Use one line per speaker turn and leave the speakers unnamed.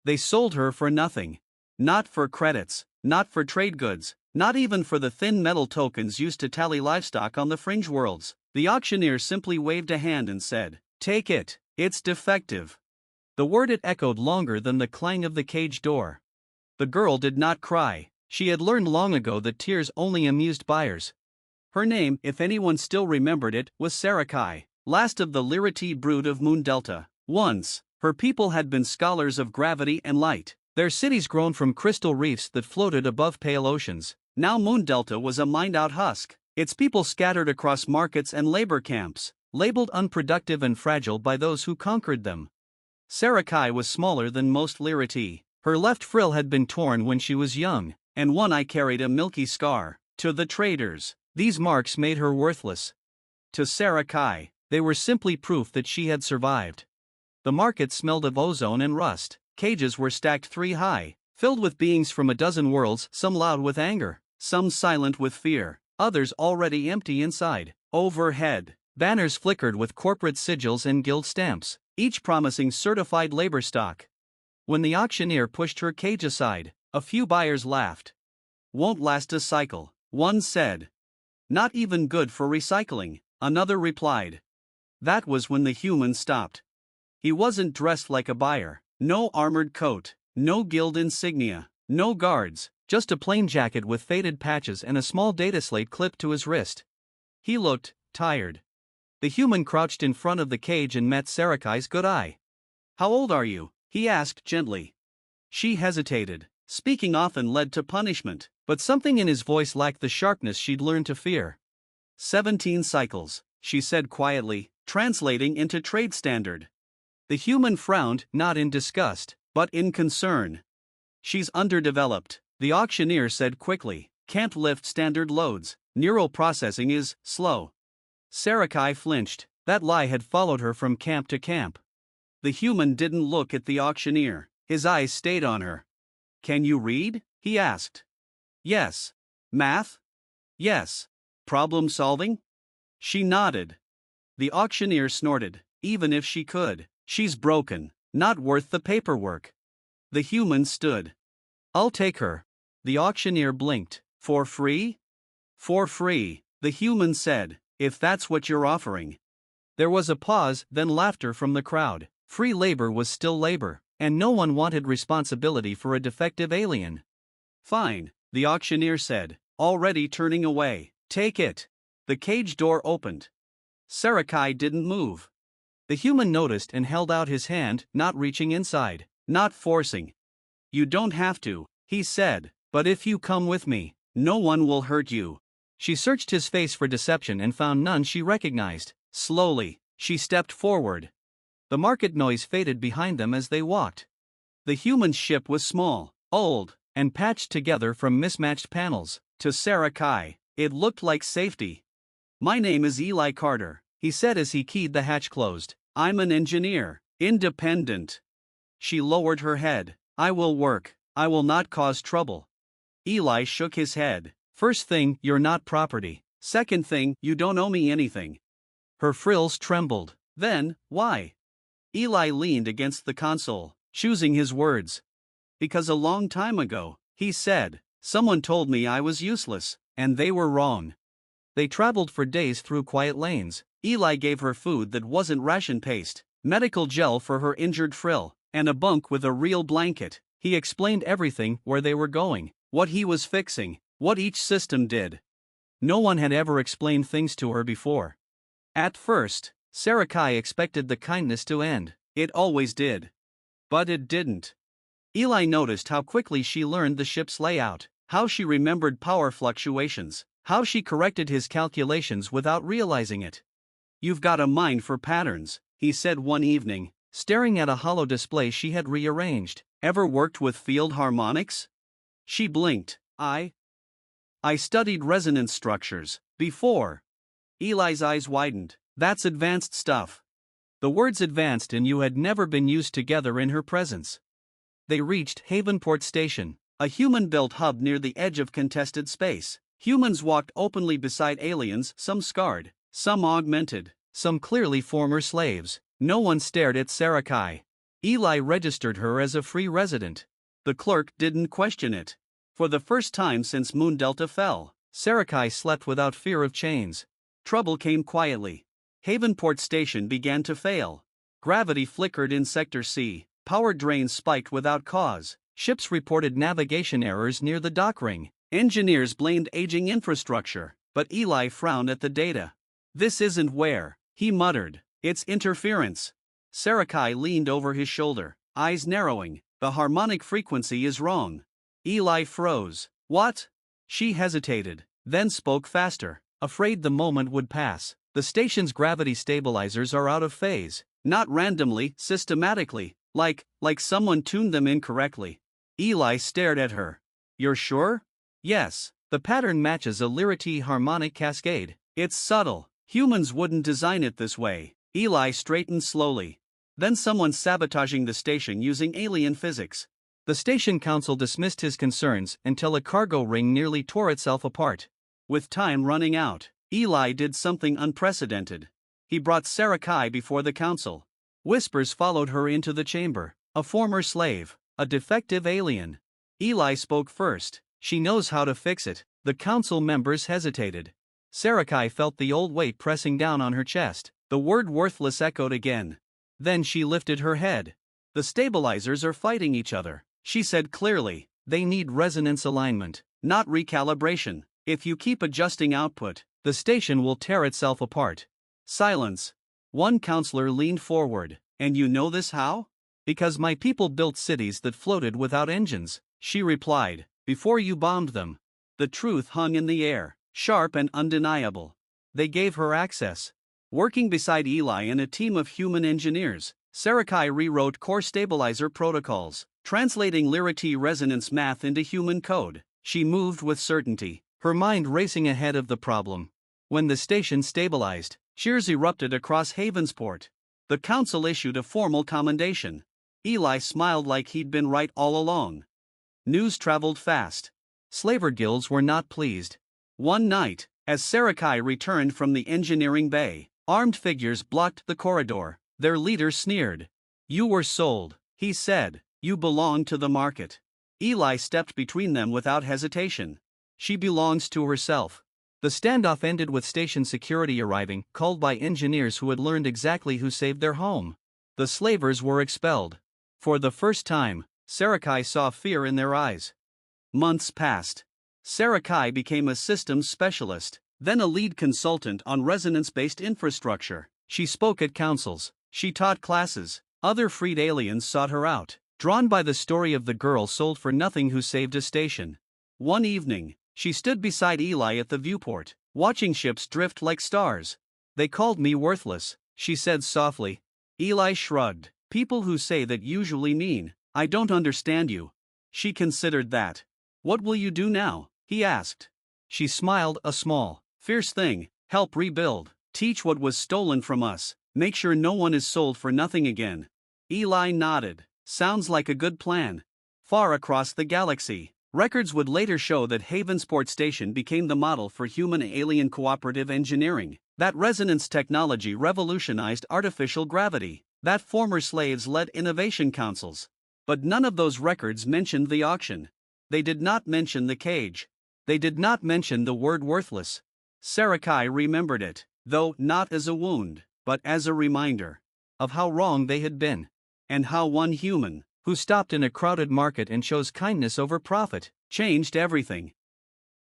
They sold her for nothing. Not for credits, not for trade goods, not even for the thin metal tokens used to tally livestock on the fringe worlds. The auctioneer simply waved a hand and said, "Take it, it's defective." The word had echoed longer than the clang of the cage door. The girl did not cry. She had learned long ago that tears only amused buyers. Her name, if anyone still remembered it, was Sarakai, last of the Liriti brood of Moon Delta. Once, her people had been scholars of gravity and light, their cities grown from crystal reefs that floated above pale oceans. Now Moon Delta was a mined-out husk, its people scattered across markets and labor camps, labeled unproductive and fragile by those who conquered them. Sarakai was smaller than most Liriti. Her left frill had been torn when she was young, and one eye carried a milky scar. To the traders, these marks made her worthless. To Sarakai, they were simply proof that she had survived. The market smelled of ozone and rust. Cages were stacked 3 high, filled with beings from a dozen worlds, some loud with anger, some silent with fear, others already empty inside. Overhead, banners flickered with corporate sigils and guild stamps, each promising certified labor stock. When the auctioneer pushed her cage aside, a few buyers laughed. "Won't last a cycle," one said. "Not even good for recycling," another replied. That was when the human stopped. He wasn't dressed like a buyer. No armored coat, no guild insignia, no guards, just a plain jacket with faded patches and a small data slate clipped to his wrist. He looked tired. The human crouched in front of the cage and met Sarakai's good eye. "How old are you?" he asked gently. She hesitated. Speaking often led to punishment, but something in his voice lacked the sharpness she'd learned to fear. 17 cycles, she said quietly, translating into trade standard. The human frowned, not in disgust, but in concern. "She's underdeveloped," the auctioneer said quickly. "Can't lift standard loads. Neural processing is slow." Sarakai flinched. That lie had followed her from camp to camp. The human didn't look at the auctioneer. His eyes stayed on her. "Can you read?" he asked. "Yes." "Math?" "Yes." "Problem solving?" She nodded. The auctioneer snorted. "Even if she could, she's broken, not worth the paperwork." The human stood. "I'll take her." The auctioneer blinked. "For free?" "For free," the human said, "if that's what you're offering." There was a pause, then laughter from the crowd. Free labor was still labor, and no one wanted responsibility for a defective alien. "Fine," the auctioneer said, already turning away. "Take it." The cage door opened. Sarakai didn't move. The human noticed and held out his hand, not reaching inside, not forcing. "You don't have to," he said, "but if you come with me, no one will hurt you." She searched his face for deception and found none she recognized. Slowly, she stepped forward. The market noise faded behind them as they walked. The human ship was small, old, and patched together from mismatched panels. To Sarakai, it looked like safety. "My name is Eli Carter," he said as he keyed the hatch closed. "I'm an engineer, independent." She lowered her head. "I will work. I will not cause trouble." Eli shook his head. "First thing, you're not property. Second thing, you don't owe me anything." Her frills trembled. "Then, why?" Eli leaned against the console, choosing his words. "Because a long time ago," he said, "someone told me I was useless, and they were wrong." They traveled for days through quiet lanes. Eli gave her food that wasn't ration paste, medical gel for her injured frill, and a bunk with a real blanket. He explained everything, where they were going, what he was fixing, what each system did. No one had ever explained things to her before. At first, Sarakai expected the kindness to end. It always did. But it didn't. Eli noticed how quickly she learned the ship's layout, how she remembered power fluctuations, how she corrected his calculations without realizing it. "You've got a mind for patterns," he said one evening, staring at a hollow display she had rearranged. "Ever worked with field harmonics?" She blinked. I studied resonance structures before." Eli's eyes widened. "That's advanced stuff." The words advanced and you had never been used together in her presence. They reached Havenport Station, a human-built hub near the edge of contested space. Humans walked openly beside aliens, some scarred, some augmented, some clearly former slaves. No one stared at Sarakai. Eli registered her as a free resident. The clerk didn't question it. For the first time since Moon Delta fell, Sarakai slept without fear of chains. Trouble came quietly. Havenport Station began to fail. Gravity flickered in Sector C, power drains spiked without cause, ships reported navigation errors near the dock ring. Engineers blamed aging infrastructure, but Eli frowned at the data. "This isn't wear," he muttered, "it's interference." Sarakai leaned over his shoulder, eyes narrowing. "The harmonic frequency is wrong." Eli froze. "What?" She hesitated, then spoke faster, afraid the moment would pass. "The station's gravity stabilizers are out of phase. Not randomly, systematically, like someone tuned them incorrectly." Eli stared at her. "You're sure?" "Yes, the pattern matches a Liriti harmonic cascade. It's subtle. Humans wouldn't design it this way." Eli straightened slowly. "Then someone's sabotaging the station using alien physics." The station council dismissed his concerns until a cargo ring nearly tore itself apart. With time running out, Eli did something unprecedented. He brought Sarakai before the council. Whispers followed her into the chamber. A former slave, a defective alien. Eli spoke first. "She knows how to fix it." The council members hesitated. Sarakai felt the old weight pressing down on her chest. The word worthless echoed again. Then she lifted her head. "The stabilizers are fighting each other," she said clearly. "They need resonance alignment, not recalibration. If you keep adjusting output, the station will tear itself apart." Silence. One counselor leaned forward. "And you know this how?" "Because my people built cities that floated without engines," she replied, "before you bombed them." The truth hung in the air, sharp and undeniable. They gave her access. Working beside Eli and a team of human engineers, Sarakai rewrote core stabilizer protocols, translating Liriti resonance math into human code. She moved with certainty, her mind racing ahead of the problem. When the station stabilized, cheers erupted across Havensport. The council issued a formal commendation. Eli smiled like he'd been right all along. News traveled fast. Slaver guilds were not pleased. One night, as Sarakai returned from the engineering bay, armed figures blocked the corridor. Their leader sneered. "You were sold," he said. "You belong to the market." Eli stepped between them without hesitation. "She belongs to herself." The standoff ended with station security arriving, called by engineers who had learned exactly who saved their home. The slavers were expelled. For the first time, Sarakai saw fear in their eyes. Months passed. Sarakai became a systems specialist, then a lead consultant on resonance-based infrastructure. She spoke at councils. She taught classes. Other freed aliens sought her out, drawn by the story of the girl sold for nothing who saved a station. One evening, she stood beside Eli at the viewport, watching ships drift like stars. "They called me worthless," she said softly. Eli shrugged. "People who say that usually mean, 'I don't understand you.'" She considered that. "What will you do now?" he asked. She smiled, a small, fierce thing. "Help rebuild, teach what was stolen from us, make sure no one is sold for nothing again." Eli nodded. "Sounds like a good plan." Far across the galaxy, records would later show that Havensport Station became the model for human-alien cooperative engineering. That resonance technology revolutionized artificial gravity. That former slaves led innovation councils. But none of those records mentioned the auction. They did not mention the cage. They did not mention the word worthless. Sarakai remembered it, though not as a wound, but as a reminder of how wrong they had been, and how one human, who stopped in a crowded market and chose kindness over profit, changed everything.